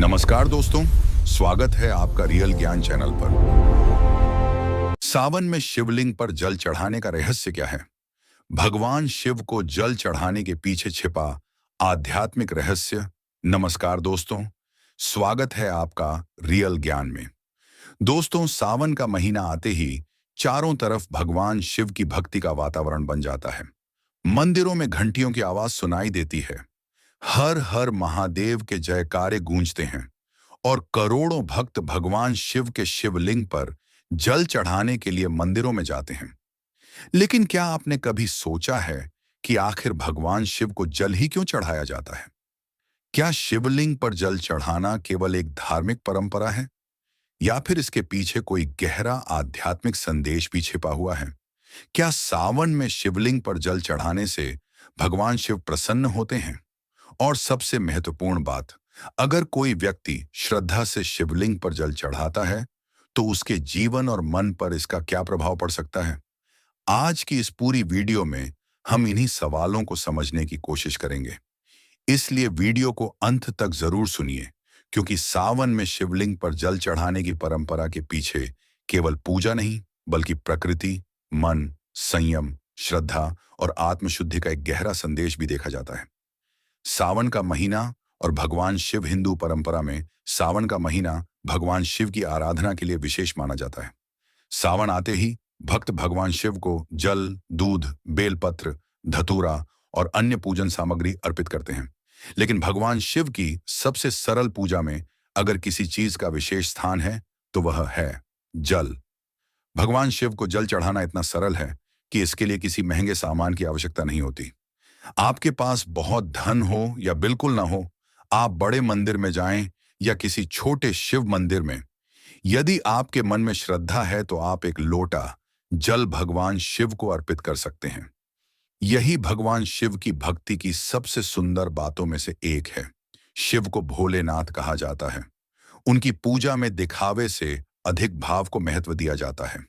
नमस्कार दोस्तों, स्वागत है आपका रियल ज्ञान चैनल पर। सावन में शिवलिंग पर जल चढ़ाने का रहस्य क्या है? भगवान शिव को जल चढ़ाने के पीछे छिपा आध्यात्मिक रहस्य। नमस्कार दोस्तों, स्वागत है आपका रियल ज्ञान में। दोस्तों, सावन का महीना आते ही चारों तरफ भगवान शिव की भक्ति का वातावरण बन जाता है। मंदिरों में घंटियों की आवाज सुनाई देती है, हर हर महादेव के जयकारे गूंजते हैं और करोड़ों भक्त भगवान शिव के शिवलिंग पर जल चढ़ाने के लिए मंदिरों में जाते हैं। लेकिन क्या आपने कभी सोचा है कि आखिर भगवान शिव को जल ही क्यों चढ़ाया जाता है? क्या शिवलिंग पर जल चढ़ाना केवल एक धार्मिक परंपरा है या फिर इसके पीछे कोई गहरा आध्यात्मिक संदेश भी छिपा हुआ है? क्या सावन में शिवलिंग पर जल चढ़ाने से भगवान शिव प्रसन्न होते हैं? और सबसे महत्वपूर्ण बात, अगर कोई व्यक्ति श्रद्धा से शिवलिंग पर जल चढ़ाता है तो उसके जीवन और मन पर इसका क्या प्रभाव पड़ सकता है? आज की इस पूरी वीडियो में हम इन्हीं सवालों को समझने की कोशिश करेंगे। इसलिए वीडियो को अंत तक जरूर सुनिए, क्योंकि सावन में शिवलिंग पर जल चढ़ाने की परंपरा के पीछे केवल पूजा नहीं, बल्कि प्रकृति, मन, संयम, श्रद्धा और आत्मशुद्धि का एक गहरा संदेश भी देखा जाता है। सावन का महीना और भगवान शिव, हिंदू परंपरा में सावन का महीना भगवान शिव की आराधना के लिए विशेष माना जाता है। सावन आते ही भक्त भगवान शिव को जल, दूध, बेलपत्र, धतूरा और अन्य पूजन सामग्री अर्पित करते हैं। लेकिन भगवान शिव की सबसे सरल पूजा में अगर किसी चीज का विशेष स्थान है तो वह है जल। भगवान शिव को जल चढ़ाना इतना सरल है कि इसके लिए किसी महंगे सामान की आवश्यकता नहीं होती। आपके पास बहुत धन हो या बिल्कुल ना हो, आप बड़े मंदिर में जाएं या किसी छोटे शिव मंदिर में, यदि आपके मन में श्रद्धा है तो आप एक लोटा जल भगवान शिव को अर्पित कर सकते हैं। यही भगवान शिव की भक्ति की सबसे सुंदर बातों में से एक है। शिव को भोलेनाथ कहा जाता है। उनकी पूजा में दिखावे से अधिक भाव को महत्व दिया जाता है।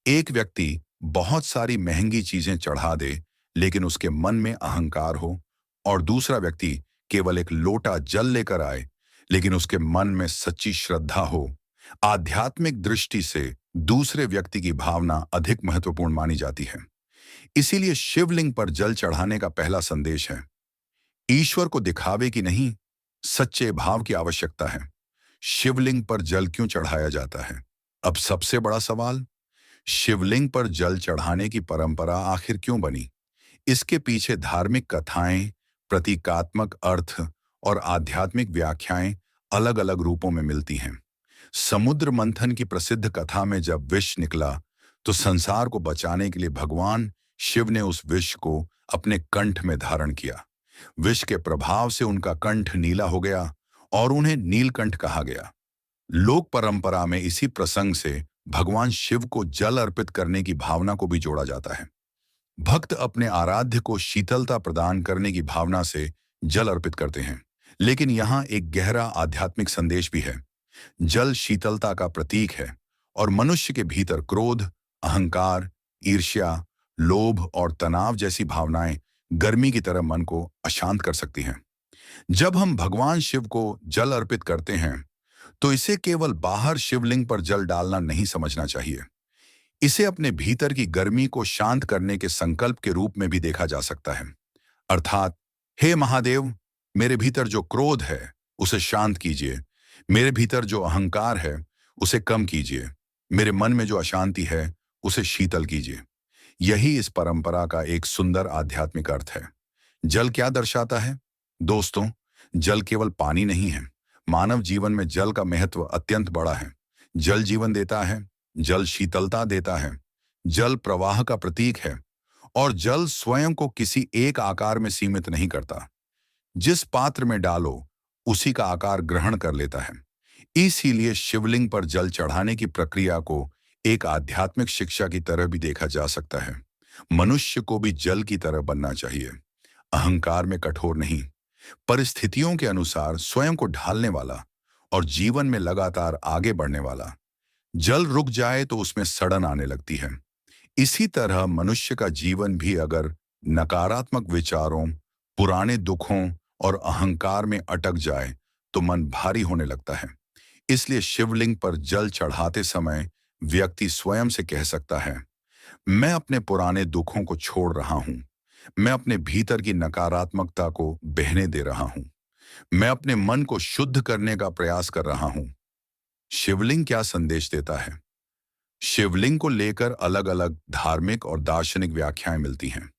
एक व्यक्ति बहुत सारी महंगी चीजें चढ़ा दे लेकिन उसके मन में अहंकार हो, और दूसरा व्यक्ति केवल एक लोटा जल लेकर आए लेकिन उसके मन में सच्ची श्रद्धा हो, आध्यात्मिक दृष्टि से दूसरे व्यक्ति की भावना अधिक महत्वपूर्ण मानी जाती है। इसीलिए शिवलिंग पर जल चढ़ाने का पहला संदेश है, ईश्वर को दिखावे की नहीं, सच्चे भाव की आवश्यकता है। शिवलिंग पर जल क्यों चढ़ाया जाता है? अब सबसे बड़ा सवाल, शिवलिंग पर जल चढ़ाने की परंपरा आखिर क्यों बनी? इसके पीछे धार्मिक कथाएं, प्रतीकात्मक अर्थ और आध्यात्मिक व्याख्याएं अलग अलग रूपों में मिलती हैं। समुद्र मंथन की प्रसिद्ध कथा में जब विष निकला तो संसार को बचाने के लिए भगवान शिव ने उस विष को अपने कंठ में धारण किया। विष के प्रभाव से उनका कंठ नीला हो गया और उन्हें नीलकंठ कहा गया। लोक परंपरा में इसी प्रसंग से भगवान शिव को जल अर्पित करने की भावना को भी जोड़ा जाता है। भक्त अपने आराध्य को शीतलता प्रदान करने की भावना से जल अर्पित करते हैं। लेकिन यहाँ एक गहरा आध्यात्मिक संदेश भी है। जल शीतलता का प्रतीक है और मनुष्य के भीतर क्रोध, अहंकार, ईर्ष्या, लोभ और तनाव जैसी भावनाएं गर्मी की तरह मन को अशांत कर सकती हैं। जब हम भगवान शिव को जल अर्पित करते हैं तो इसे केवल बाहर शिवलिंग पर जल डालना नहीं समझना चाहिए। इसे अपने भीतर की गर्मी को शांत करने के संकल्प के रूप में भी देखा जा सकता है। अर्थात, हे महादेव, मेरे भीतर जो क्रोध है उसे शांत कीजिए, मेरे भीतर जो अहंकार है उसे कम कीजिए, मेरे मन में जो अशांति है उसे शीतल कीजिए। यही इस परंपरा का एक सुंदर आध्यात्मिक अर्थ है। जल क्या दर्शाता है? दोस्तों, जल केवल पानी नहीं है। मानव जीवन में जल का महत्व अत्यंत बड़ा है। जल जीवन देता है, जल शीतलता देता है, जल प्रवाह का प्रतीक है और जल स्वयं को किसी एक आकार में सीमित नहीं करता। जिस पात्र में डालो उसी का आकार ग्रहण कर लेता है। इसीलिए शिवलिंग पर जल चढ़ाने की प्रक्रिया को एक आध्यात्मिक शिक्षा की तरह भी देखा जा सकता है। मनुष्य को भी जल की तरह बनना चाहिए, अहंकार में कठोर नहीं, परिस्थितियों के अनुसार स्वयं को ढालने वाला और जीवन में लगातार आगे बढ़ने वाला। जल रुक जाए तो उसमें सड़न आने लगती है। इसी तरह मनुष्य का जीवन भी अगर नकारात्मक विचारों, पुराने दुखों और अहंकार में अटक जाए तो मन भारी होने लगता है। इसलिए शिवलिंग पर जल चढ़ाते समय व्यक्ति स्वयं से कह सकता है, मैं अपने पुराने दुखों को छोड़ रहा हूं। मैं अपने भीतर की नकारात्मकता को बहने दे रहा हूं। मैं अपने मन को शुद्ध करने का प्रयास कर रहा हूं। शिवलिंग क्या संदेश देता है? शिवलिंग को लेकर अलग अलग धार्मिक और दार्शनिक व्याख्याएं मिलती हैं।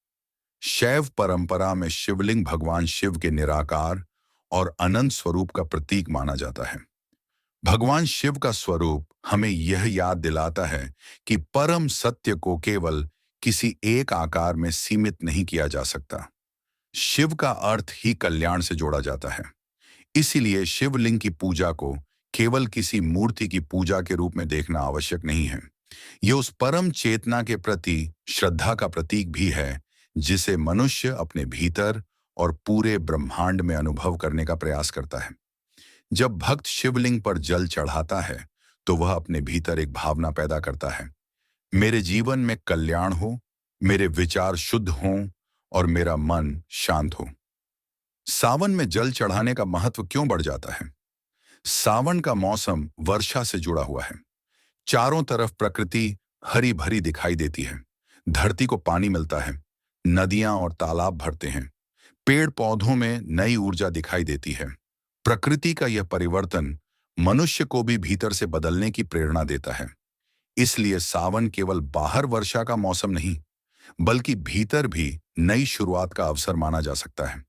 शैव परंपरा में शिवलिंग भगवान शिव के निराकार और अनंत स्वरूप का प्रतीक माना जाता है। भगवान शिव का स्वरूप हमें यह याद दिलाता है कि परम सत्य को केवल किसी एक आकार में सीमित नहीं किया जा सकता। शिव का अर्थ ही कल्याण से जोड़ा जाता है। इसीलिए शिवलिंग की पूजा को केवल किसी मूर्ति की पूजा के रूप में देखना आवश्यक नहीं है। यह उस परम चेतना के प्रति श्रद्धा का प्रतीक भी है जिसे मनुष्य अपने भीतर और पूरे ब्रह्मांड में अनुभव करने का प्रयास करता है। जब भक्त शिवलिंग पर जल चढ़ाता है तो वह अपने भीतर एक भावना पैदा करता है, मेरे जीवन में कल्याण हो, मेरे विचार शुद्ध हों और मेरा मन शांत हो। सावन में जल चढ़ाने का महत्व क्यों बढ़ जाता है? सावन का मौसम वर्षा से जुड़ा हुआ है। चारों तरफ प्रकृति हरी भरी दिखाई देती है। धरती को पानी मिलता है, नदियां और तालाब भरते हैं, पेड़ पौधों में नई ऊर्जा दिखाई देती है। प्रकृति का यह परिवर्तन मनुष्य को भी भीतर से बदलने की प्रेरणा देता है। इसलिए सावन केवल बाहर वर्षा का मौसम नहीं, बल्कि भीतर भी नई शुरुआत का अवसर माना जा सकता है।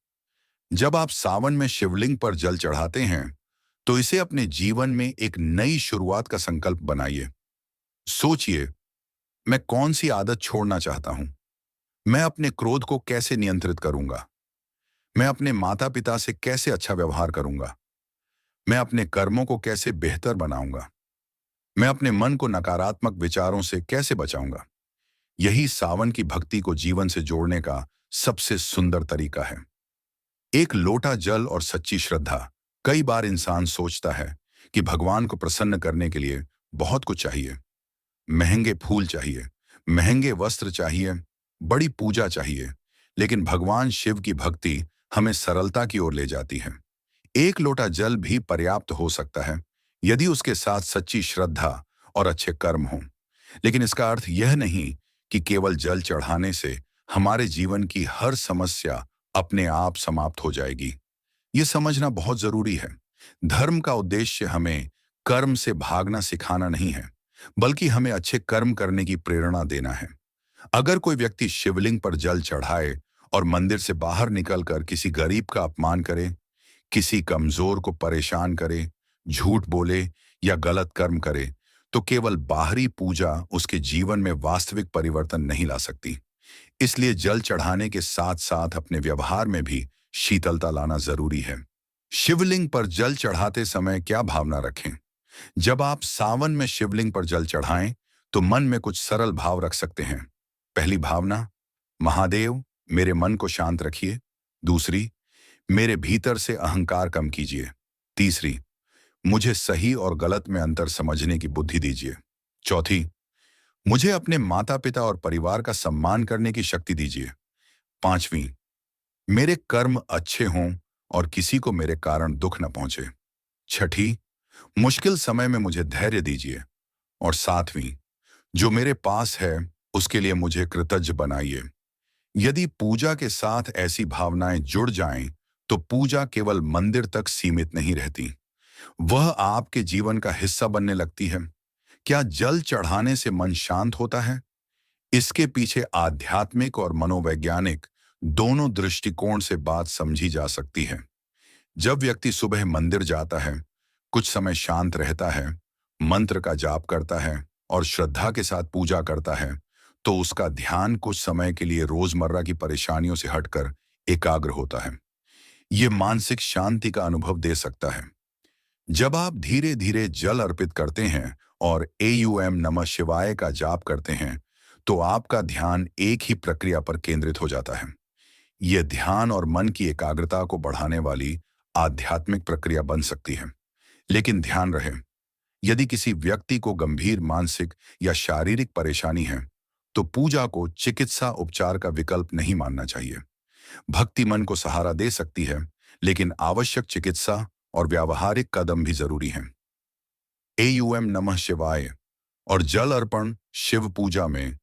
जब आप सावन में शिवलिंग पर जल चढ़ाते हैं तो इसे अपने जीवन में एक नई शुरुआत का संकल्प बनाइए। सोचिए, मैं कौन सी आदत छोड़ना चाहता हूं? मैं अपने क्रोध को कैसे नियंत्रित करूंगा? मैं अपने माता पिता से कैसे अच्छा व्यवहार करूंगा? मैं अपने कर्मों को कैसे बेहतर बनाऊंगा? मैं अपने मन को नकारात्मक विचारों से कैसे बचाऊंगा? यही सावन की भक्ति को जीवन से जोड़ने का सबसे सुंदर तरीका है। एक लोटा जल और सच्ची श्रद्धा। कई बार इंसान सोचता है कि भगवान को प्रसन्न करने के लिए बहुत कुछ चाहिए। महंगे फूल चाहिए, महंगे वस्त्र चाहिए, बड़ी पूजा चाहिए। लेकिन भगवान शिव की भक्ति हमें सरलता की ओर ले जाती है। एक लोटा जल भी पर्याप्त हो सकता है यदि उसके साथ सच्ची श्रद्धा और अच्छे कर्म हों। लेकिन इसका अर्थ यह नहीं कि केवल जल चढ़ाने से हमारे जीवन की हर समस्या अपने आप समाप्त हो जाएगी। ये समझना बहुत जरूरी है। धर्म का उद्देश्य हमें कर्म से भागना सिखाना नहीं है, बल्कि हमें अच्छे कर्म करने की प्रेरणा देना है। अगर कोई व्यक्ति शिवलिंग पर जल चढ़ाए और मंदिर से बाहर निकलकर किसी गरीब का अपमान करे, किसी कमजोर को परेशान करे, झूठ बोले या गलत कर्म करे, तो केवल बाहरी पूजा उसके जीवन में वास्तविक परिवर्तन नहीं ला सकती। इसलिए जल चढ़ाने के साथ साथ अपने व्यवहार में भी शीतलता लाना जरूरी है। शिवलिंग पर जल चढ़ाते समय क्या भावना रखें? जब आप सावन में शिवलिंग पर जल चढ़ाएं तो मन में कुछ सरल भाव रख सकते हैं। पहली भावना, महादेव मेरे मन को शांत रखिए। दूसरी, मेरे भीतर से अहंकार कम कीजिए। तीसरी, मुझे सही और गलत में अंतर समझने की बुद्धि दीजिए। चौथी, मुझे अपने माता पिता और परिवार का सम्मान करने की शक्ति दीजिए। पांचवी, मेरे कर्म अच्छे हों और किसी को मेरे कारण दुख न पहुंचे। छठी, मुश्किल समय में मुझे धैर्य दीजिए। और सातवीं, जो मेरे पास है उसके लिए मुझे कृतज्ञ बनाइए। यदि पूजा के साथ ऐसी भावनाएं जुड़ जाएं, तो पूजा केवल मंदिर तक सीमित नहीं रहती, वह आपके जीवन का हिस्सा बनने लगती है। क्या जल चढ़ाने से मन शांत होता है? इसके पीछे आध्यात्मिक और मनोवैज्ञानिक दोनों दृष्टिकोण से बात समझी जा सकती है। जब व्यक्ति सुबह मंदिर जाता है, कुछ समय शांत रहता है, मंत्र का जाप करता है और श्रद्धा के साथ पूजा करता है, तो उसका ध्यान कुछ समय के लिए रोजमर्रा की परेशानियों से हटकर एकाग्र होता है। ये मानसिक शांति का अनुभव दे सकता है। जब आप धीरे धीरे जल अर्पित करते हैं और एयूएम नमः शिवाय का जाप करते हैं, तो आपका ध्यान एक ही प्रक्रिया पर केंद्रित हो जाता है। यह ध्यान और मन की एकाग्रता को बढ़ाने वाली आध्यात्मिक प्रक्रिया बन सकती है। लेकिन ध्यान रहे, यदि किसी व्यक्ति को गंभीर मानसिक या शारीरिक परेशानी है, तो पूजा को चिकित्सा उपचार का विकल्प नहीं मानना चाहिए। भक्ति मन को सहारा दे सकती है, लेकिन आवश्यक चिकित्सा और व्यावहारिक कदम भी जरूरी हैं। एयूएम नमः शिवाय और जल अर्पण। शिव पूजा में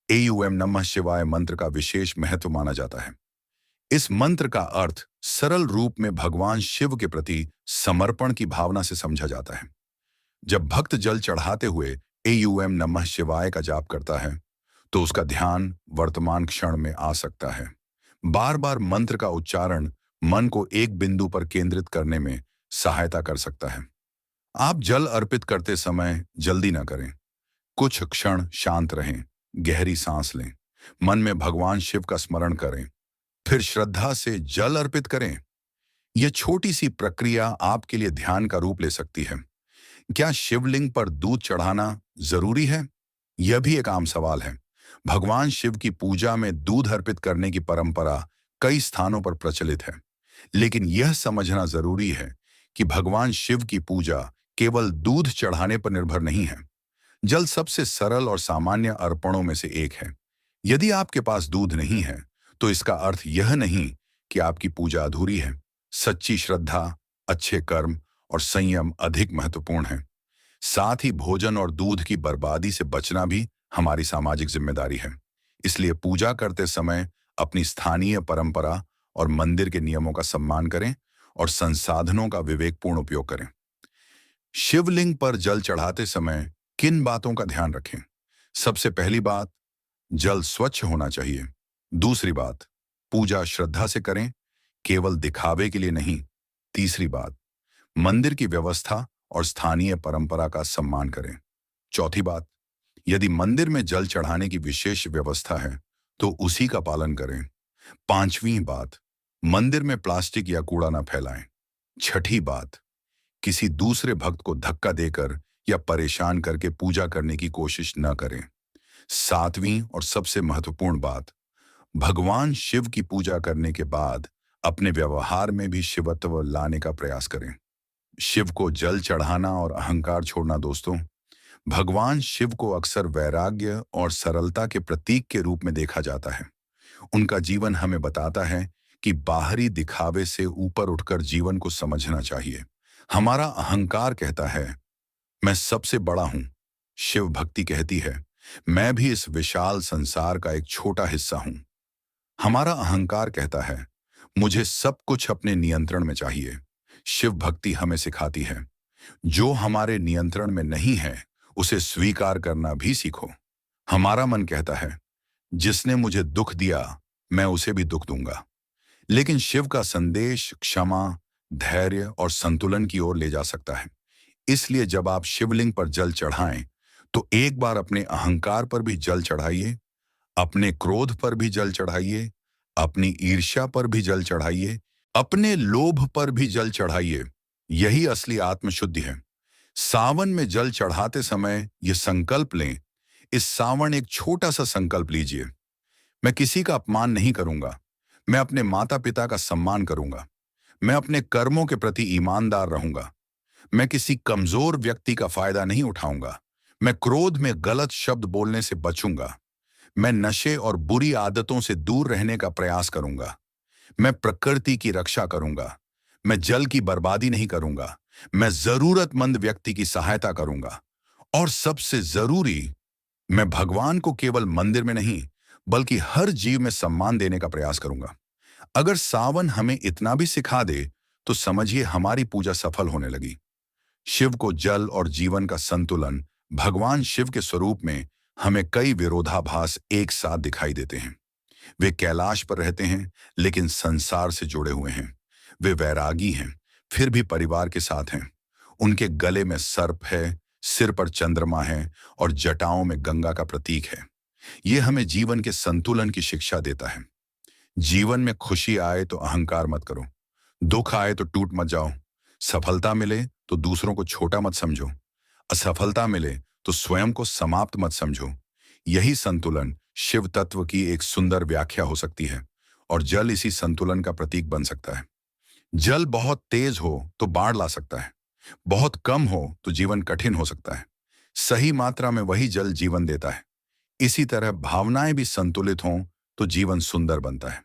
एयूएम नमः शिवाय मंत्र का विशेष महत्व माना जाता है। इस मंत्र का अर्थ सरल रूप में भगवान शिव के प्रति समर्पण की भावना से समझा जाता है। जब भक्त जल चढ़ाते हुए एयूएम नमः शिवाय का जाप करता है तो उसका ध्यान वर्तमान क्षण में आ सकता है। बार बार मंत्र का उच्चारण मन को एक बिंदु पर केंद्रित करने में सहायता कर सकता है। आप जल अर्पित करते समय जल्दी ना करें। कुछ क्षण शांत रहें, गहरी सांस लें, मन में भगवान शिव का स्मरण करें, फिर श्रद्धा से जल अर्पित करें। यह छोटी सी प्रक्रिया आपके लिए ध्यान का रूप ले सकती है। क्या शिवलिंग पर दूध चढ़ाना जरूरी है? यह भी एक आम सवाल है। भगवान शिव की पूजा में दूध अर्पित करने की परंपरा कई स्थानों पर प्रचलित है, लेकिन यह समझना जरूरी है कि भगवान शिव की पूजा केवल दूध चढ़ाने पर निर्भर नहीं है। जल सबसे सरल और सामान्य अर्पणों में से एक है। यदि आपके पास दूध नहीं है तो इसका अर्थ यह नहीं कि आपकी पूजा अधूरी है। सच्ची श्रद्धा, अच्छे कर्म और संयम अधिक महत्वपूर्ण है। साथ ही भोजन और दूध की बर्बादी से बचना भी हमारी सामाजिक जिम्मेदारी है। इसलिए पूजा करते समय अपनी स्थानीय परंपरा और मंदिर के नियमों का सम्मान करें और संसाधनों का विवेकपूर्ण उपयोग करें। शिवलिंग पर जल चढ़ाते समय किन बातों का ध्यान रखें? सबसे पहली बात, जल स्वच्छ होना चाहिए। दूसरी बात, पूजा श्रद्धा से करें, केवल दिखावे के लिए नहीं। तीसरी बात, मंदिर की व्यवस्था और स्थानीय परंपरा का सम्मान करें। चौथी बात, यदि मंदिर में जल चढ़ाने की विशेष व्यवस्था है तो उसी का पालन करें। पांचवी बात, मंदिर में प्लास्टिक या कूड़ा न फैलाएं। छठी बात, किसी दूसरे भक्त को धक्का देकर या परेशान करके पूजा करने की कोशिश न करें। सातवीं और सबसे महत्वपूर्ण बात, भगवान शिव की पूजा करने के बाद अपने व्यवहार में भी शिवत्व लाने का प्रयास करें। शिव को जल चढ़ाना और अहंकार छोड़ना। दोस्तों, भगवान शिव को अक्सर वैराग्य और सरलता के प्रतीक के रूप में देखा जाता है। उनका जीवन हमें बताता है कि बाहरी दिखावे से ऊपर उठकर जीवन को समझना चाहिए। हमारा अहंकार कहता है मैं सबसे बड़ा हूं। शिव भक्ति कहती है मैं भी इस विशाल संसार का एक छोटा हिस्सा हूं। हमारा अहंकार कहता है मुझे सब कुछ अपने नियंत्रण में चाहिए। शिव भक्ति हमें सिखाती है जो हमारे नियंत्रण में नहीं है उसे स्वीकार करना भी सीखो। हमारा मन कहता है जिसने मुझे दुख दिया मैं उसे भी दुख दूंगा। लेकिन शिव का संदेश क्षमा, धैर्य और संतुलन की ओर ले जा सकता है। इसलिए जब आप शिवलिंग पर जल चढ़ाएं तो एक बार अपने अहंकार पर भी जल चढ़ाइए, अपने क्रोध पर भी जल चढ़ाइए, अपनी ईर्ष्या पर भी जल चढ़ाइए, अपने लोभ पर भी जल चढ़ाइए। यही असली आत्मशुद्धि है। सावन में जल चढ़ाते समय यह संकल्प लें। इस सावन एक छोटा सा संकल्प लीजिए, मैं किसी का अपमान नहीं करूंगा, मैं अपने माता पिता का सम्मान करूंगा, मैं अपने कर्मों के प्रति ईमानदार रहूंगा, मैं किसी कमजोर व्यक्ति का फायदा नहीं उठाऊंगा, मैं क्रोध में गलत शब्द बोलने से बचूंगा, मैं नशे और बुरी आदतों से दूर रहने का प्रयास करूंगा, मैं प्रकृति की रक्षा करूंगा, मैं जल की बर्बादी नहीं करूंगा, मैं जरूरतमंद व्यक्ति की सहायता करूंगा और सबसे जरूरी, मैं भगवान को केवल मंदिर में नहीं बल्कि हर जीव में सम्मान देने का प्रयास करूंगा। अगर सावन हमें इतना भी सिखा दे तो समझिए हमारी पूजा सफल होने लगी। शिव को जल और जीवन का संतुलन। भगवान शिव के स्वरूप में हमें कई विरोधाभास एक साथ दिखाई देते हैं। वे कैलाश पर रहते हैं लेकिन संसार से जुड़े हुए हैं। वे वैरागी हैं फिर भी परिवार के साथ हैं। उनके गले में सर्प है, सिर पर चंद्रमा है और जटाओं में गंगा का प्रतीक है। यह हमें जीवन के संतुलन की शिक्षा देता है। जीवन में खुशी आए तो अहंकार मत करो, दुख आए तो टूट मत जाओ, सफलता मिले तो दूसरों को छोटा मत समझो, असफलता मिले तो स्वयं को समाप्त मत समझो। यही संतुलन शिव तत्व की एक सुंदर व्याख्या हो सकती है और जल इसी संतुलन का प्रतीक बन सकता है। जल बहुत तेज हो तो बाढ़ ला सकता है, बहुत कम हो तो जीवन कठिन हो सकता है। सही मात्रा में वही जल जीवन देता है। इसी तरह भावनाएं भी संतुलित हों तो जीवन सुंदर बनता है।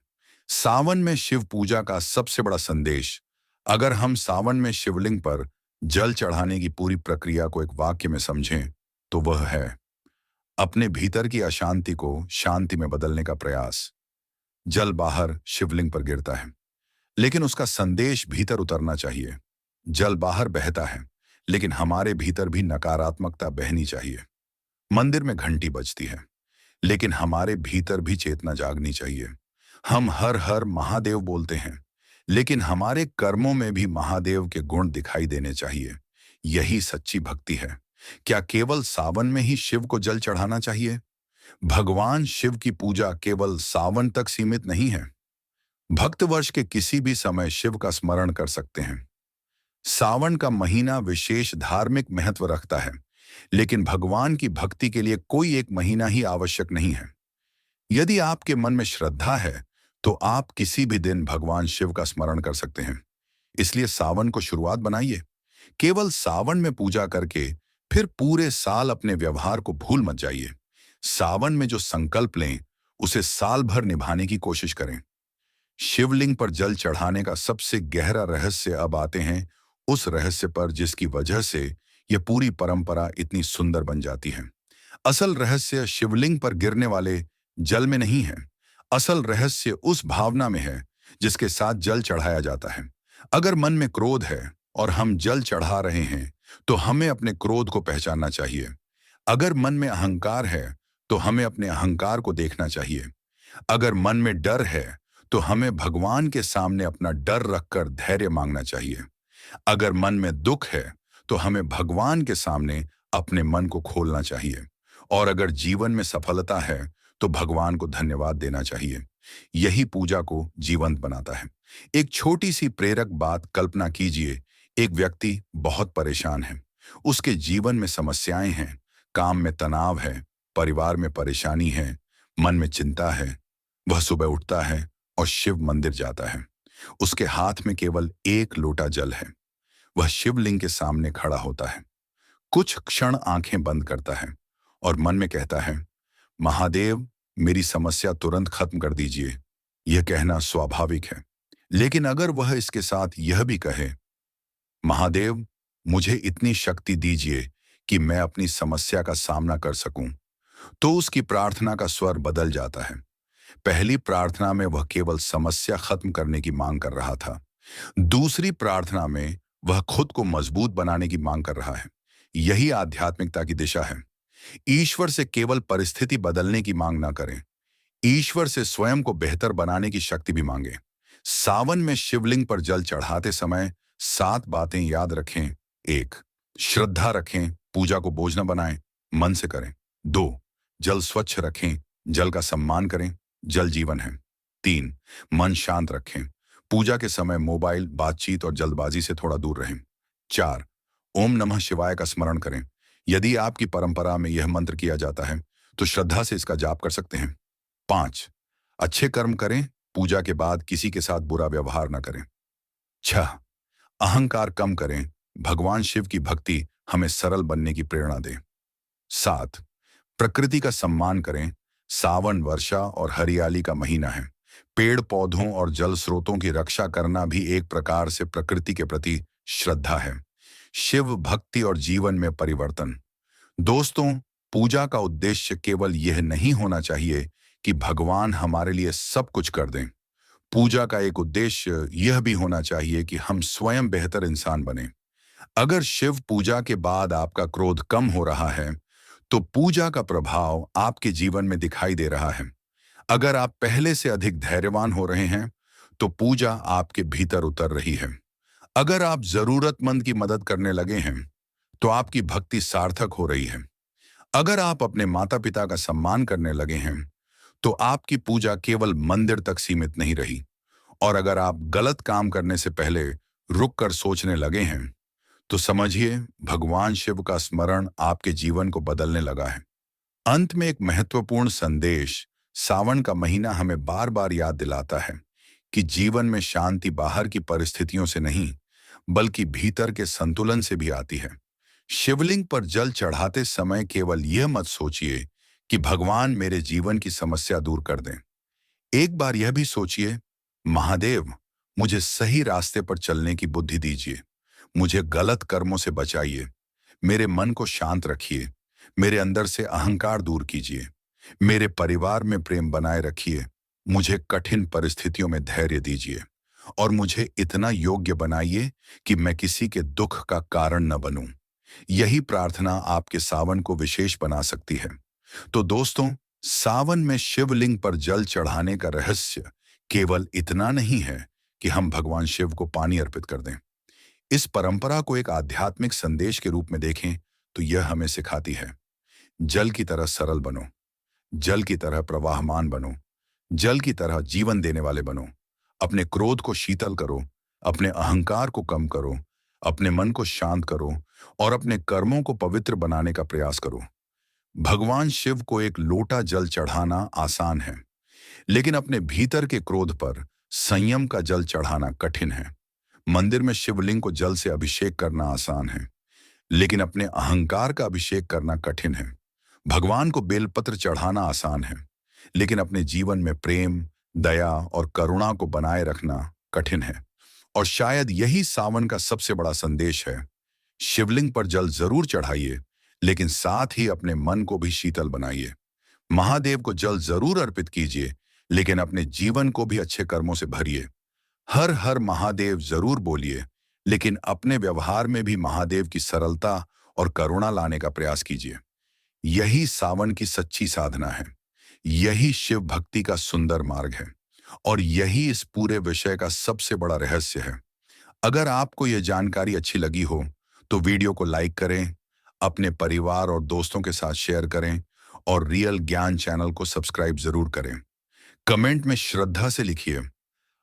सावन में शिव पूजा का सबसे बड़ा संदेश अगर हम सावन में शिवलिंग पर जल चढ़ाने की पूरी प्रक्रिया को एक वाक्य में समझें, तो वह है अपने भीतर की अशांति को शांति में बदलने का प्रयास। जल बाहर शिवलिंग पर गिरता है, लेकिन उसका संदेश भीतर उतरना चाहिए। जल बाहर बहता है, लेकिन हमारे भीतर भी नकारात्मकता बहनी चाहिए। मंदिर में घंटी बजती है, लेकिन हमारे भीतर भी चेतना जागनी चाहिए। हम हर हर महादेव बोलते हैं, लेकिन हमारे कर्मों में भी महादेव के गुण दिखाई देने चाहिए। यही सच्ची भक्ति है। क्या केवल सावन में ही शिव को जल चढ़ाना चाहिए? भगवान शिव की पूजा केवल सावन तक सीमित नहीं है। भक्त वर्ष के किसी भी समय शिव का स्मरण कर सकते हैं। सावन का महीना विशेष धार्मिक महत्व रखता है, लेकिन भगवान की भक्ति के लिए कोई एक महीना ही आवश्यक नहीं है। यदि आपके मन में श्रद्धा है, तो आप किसी भी दिन भगवान शिव का स्मरण कर सकते हैं। इसलिए सावन को शुरुआत बनाइए। केवल सावन में पूजा करके फिर पूरे साल अपने व्यवहार को भूल मत जाइए। सावन में जो संकल्प लें, उसे साल भर निभाने की कोशिश करें। शिवलिंग पर जल चढ़ाने का सबसे गहरा रहस्य अब आते हैं उस रहस्य पर जिसकी वजह से यह पूरी परंपरा इतनी सुंदर बन जाती है। असल रहस्य शिवलिंग पर गिरने वाले जल में नहीं है। असल रहस्य उस भावना में है जिसके साथ जल चढ़ाया जाता है। अगर मन में क्रोध है और हम जल चढ़ा रहे हैं, तो हमें अपने क्रोध को पहचानना चाहिए। अगर मन में अहंकार है, तो हमें अपने अहंकार को देखना चाहिए। अगर मन में डर है, तो हमें भगवान के सामने अपना डर रखकर धैर्य मांगना चाहिए। अगर मन में दुख है, तो हमें भगवान के सामने अपने मन को खोलना चाहिए। और अगर जीवन में सफलता है, तो भगवान को धन्यवाद देना चाहिए। यही पूजा को जीवंत बनाता है। एक छोटी सी प्रेरक बात कल्पना कीजिए। एक व्यक्ति बहुत परेशान है। उसके जीवन में समस्याएं हैं, काम में तनाव है, परिवार में परेशानी है, मन में चिंता है। वह सुबह उठता है और शिव मंदिर जाता है। उसके हाथ में केवल एक लोटा जल है। वह शिवलिंग के सामने खड़ा होता है, कुछ क्षण आंखें बंद करता है और मन में कहता है, महादेव, मेरी समस्या तुरंत खत्म कर दीजिए। यह कहना स्वाभाविक है, लेकिन अगर वह इसके साथ यह भी कहे, महादेव, मुझे इतनी शक्ति दीजिए कि मैं अपनी समस्या का सामना कर सकूं, तो उसकी प्रार्थना का स्वर बदल जाता है। पहली प्रार्थना में वह केवल समस्या खत्म करने की मांग कर रहा था। दूसरी प्रार्थना में वह खुद को मजबूत बनाने की मांग कर रहा है। यही आध्यात्मिकता की दिशा है। ईश्वर से केवल परिस्थिति बदलने की मांग ना करें, ईश्वर से स्वयं को बेहतर बनाने की शक्ति भी मांगे। सावन में शिवलिंग पर जल चढ़ाते समय 7 बातें याद रखें। 1. श्रद्धा रखें, पूजा को बोझ न बनाएं, मन से करें। 2. जल स्वच्छ रखें, जल का सम्मान करें, जल जीवन है। 3. मन शांत रखें, पूजा के समय मोबाइल, बातचीत और जल्दबाजी से थोड़ा दूर रहें। 4. ओम नमः शिवाय का स्मरण करें। यदि आपकी परंपरा में यह मंत्र किया जाता है, तो श्रद्धा से इसका जाप कर सकते हैं। 5. अच्छे कर्म करें, पूजा के बाद किसी के साथ बुरा व्यवहार न करें। 6. अहंकार कम करें, भगवान शिव की भक्ति हमें सरल बनने की प्रेरणा दे। 7. प्रकृति का सम्मान करें, सावन वर्षा और हरियाली का महीना है। पेड़ पौधों और जल स्रोतों की रक्षा करना भी एक प्रकार से प्रकृति के प्रति श्रद्धा है। शिव भक्ति और जीवन में परिवर्तन। दोस्तों, पूजा का उद्देश्य केवल यह नहीं होना चाहिए कि भगवान हमारे लिए सब कुछ कर दें। पूजा का एक उद्देश्य यह भी होना चाहिए कि हम स्वयं बेहतर इंसान बने। अगर शिव पूजा के बाद आपका क्रोध कम हो रहा है, तो पूजा का प्रभाव आपके जीवन में दिखाई दे रहा है। अगर आप पहले से अधिक धैर्यवान हो रहे हैं, तो पूजा आपके भीतर उतर रही है। अगर आप जरूरतमंद की मदद करने लगे हैं, तो आपकी भक्ति सार्थक हो रही है। अगर आप अपने माता पिता का सम्मान करने लगे हैं, तो आपकी पूजा केवल मंदिर तक सीमित नहीं रही। और अगर आप गलत काम करने से पहले रुक कर सोचने लगे हैं, तो समझिए भगवान शिव का स्मरण आपके जीवन को बदलने लगा है। अंत में एक महत्वपूर्ण संदेश। सावन का महीना हमें बार बार याद दिलाता है कि जीवन में शांति बाहर की परिस्थितियों से नहीं, बल्कि भीतर के संतुलन से भी आती है। शिवलिंग पर जल चढ़ाते समय केवल यह मत सोचिए कि भगवान मेरे जीवन की समस्या दूर कर दें। एक बार यह भी सोचिए, महादेव, मुझे सही रास्ते पर चलने की बुद्धि दीजिए। मुझे गलत कर्मों से बचाइए। मेरे मन को शांत रखिए। मेरे अंदर से अहंकार दूर कीजिए। मेरे परिवार में प्रेम बनाए रखिए। मुझे कठिन परिस्थितियों में धैर्य दीजिए और मुझे इतना योग्य बनाइए कि मैं किसी के दुख का कारण न बनूं। यही प्रार्थना आपके सावन को विशेष बना सकती है। तो दोस्तों, सावन में शिवलिंग पर जल चढ़ाने का रहस्य केवल इतना नहीं है कि हम भगवान शिव को पानी अर्पित कर दें। इस परंपरा को एक आध्यात्मिक संदेश के रूप में देखें तो यह हमें सिखाती है, जल की तरह सरल बनो, जल की तरह प्रवाहमान बनो, जल की तरह जीवन देने वाले बनो। अपने क्रोध को शीतल करो, अपने अहंकार को कम करो, अपने मन को शांत करो और अपने कर्मों को पवित्र बनाने का प्रयास करो। भगवान शिव को एक लोटा जल चढ़ाना आसान है, लेकिन अपने भीतर के क्रोध पर संयम का जल चढ़ाना कठिन है। मंदिर में शिवलिंग को जल से अभिषेक करना आसान है, लेकिन अपने अहंकार का अभिषेक करना कठिन है। भगवान को बेलपत्र चढ़ाना आसान है, लेकिन अपने जीवन में प्रेम, दया और करुणा को बनाए रखना कठिन है। और शायद यही सावन का सबसे बड़ा संदेश है। शिवलिंग पर जल जरूर चढ़ाइए, लेकिन साथ ही अपने मन को भी शीतल बनाइए। महादेव को जल जरूर अर्पित कीजिए, लेकिन अपने जीवन को भी अच्छे कर्मों से भरिए। हर हर महादेव जरूर बोलिए, लेकिन अपने व्यवहार में भी महादेव की सरलता और करुणा लाने का प्रयास कीजिए। यही सावन की सच्ची साधना है। यही शिव भक्ति का सुंदर मार्ग है और यही इस पूरे विषय का सबसे बड़ा रहस्य है। अगर आपको यह जानकारी अच्छी लगी हो तो वीडियो को लाइक करें, अपने परिवार और दोस्तों के साथ शेयर करें और रियल ज्ञान चैनल को सब्सक्राइब जरूर करें। कमेंट में श्रद्धा से लिखिए,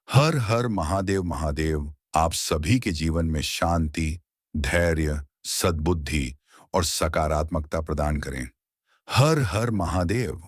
हर हर महादेव महादेव। आप सभी के जीवन में शांति, धैर्य, सद्बुद्धि और सकारात्मकता प्रदान करें। हर हर महादेव।